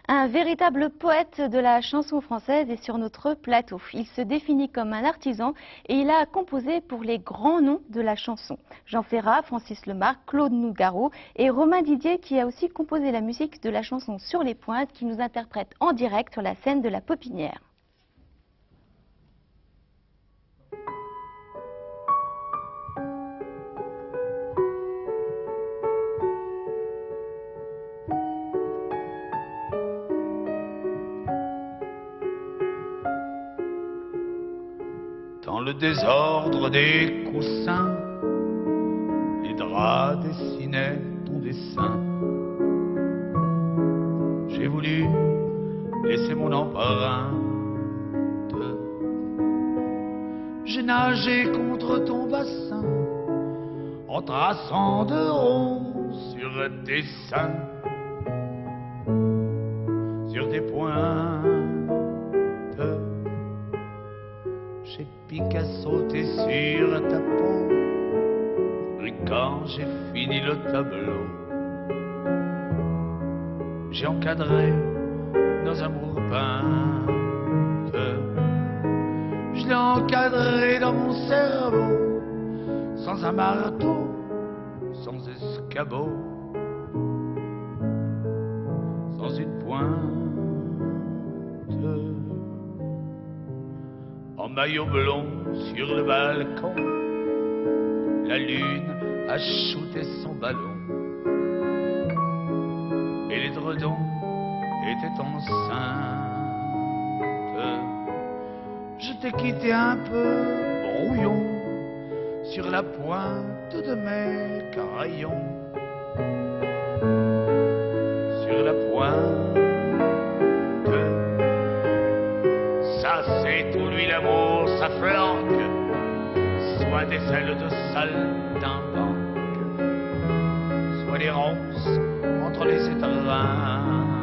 Un véritable poète de la chanson française est sur notre plateau. Il se définit comme un artisan et il a composé pour les grands noms de la chanson. Jean Ferrat, Francis Lemarque, Claude Nougaro et Romain Didier qui a aussi composé la musique de la chanson Sur les Pointes qui nous interprète en direct sur la scène de la Pépinière. Dans le désordre des coussins, les draps dessinaient ton dessin. J'ai voulu laisser mon empreinte. J'ai nagé contre ton bassin, en traçant de ronds sur tes seins, sur tes pointes. J'ai Picassoté sur ta peau, et quand j'ai fini le tableau, j'ai encadré nos amours peintes. Je l'ai encadré dans mon cerveau, sans un marteau, sans escabeau, sans une pointe. En maillot blond sur le balcon, la lune a shooté son ballon et l'édredon était enceinte. Je t'ai quitté un peu brouillon sur la pointe de mes crayons, sur la pointe. Ça c'est tout lui l'amour, sa flanque, soit des ailes de saltimbanque, soit les ronces entre les étreintes.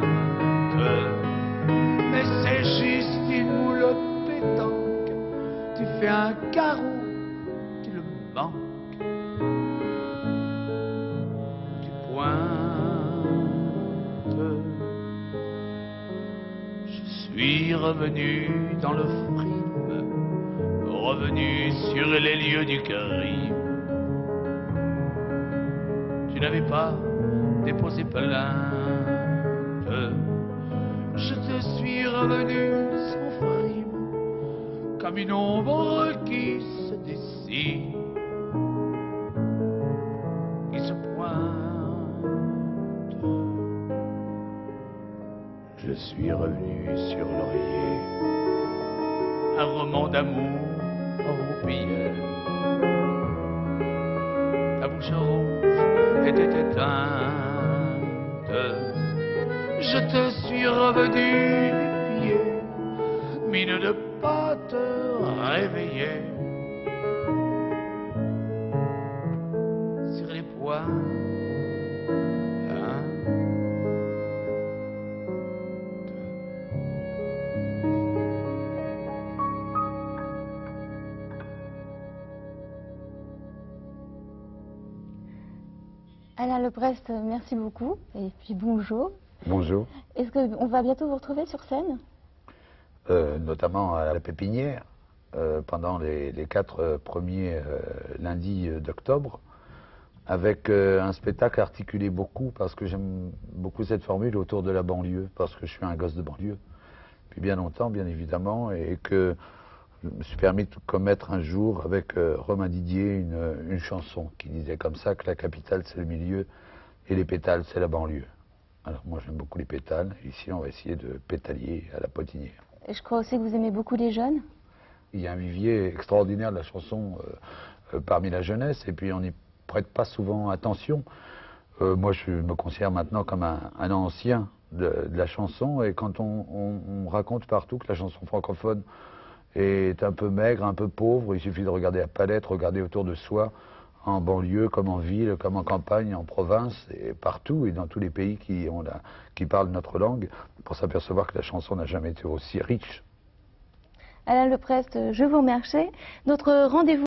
Mais c'est juste une moule pétanque, tu fais un carreau, tu le manques, tu pointes. Je suis revenu dans le frime, revenu sur les lieux du crime. Tu n'avais pas déposé plainte. Je te suis revenu sans frime, comme une ombre qui se dessine, qui se pointe. Je suis revenu sur l'oreiller, un roman d'amour européen. Ta bouche rouge était éteinte. Je te suis revenu du pied, mine de pas te réveiller, sur les points. Alain Leprest, merci beaucoup et puis bonjour. Bonjour. Est-ce qu'on va bientôt vous retrouver sur scène? Notamment à la Pépinière, pendant les 4 premiers lundis d'octobre, avec un spectacle articulé beaucoup, parce que j'aime beaucoup cette formule autour de la banlieue, parce que je suis un gosse de banlieue, depuis bien longtemps, bien évidemment, et que je me suis permis de commettre un jour avec Romain Didier une chanson qui disait comme ça que la capitale c'est le milieu et les pétales c'est la banlieue. Alors moi j'aime beaucoup les pétales, ici on va essayer de pétalier à la Pépinière. Et je crois aussi que vous aimez beaucoup les jeunes. Il y a un vivier extraordinaire de la chanson parmi la jeunesse, et puis on n'y prête pas souvent attention. Moi je me considère maintenant comme un ancien de la chanson, et quand on raconte partout que la chanson francophone est un peu maigre, un peu pauvre, il suffit de regarder la palette, regarder autour de soi, en banlieue, comme en ville, comme en campagne, en province, et partout, et dans tous les pays qui parlent notre langue, pour s'apercevoir que la chanson n'a jamais été aussi riche. Alain Leprest, je vous remercie. Notre rendez-vous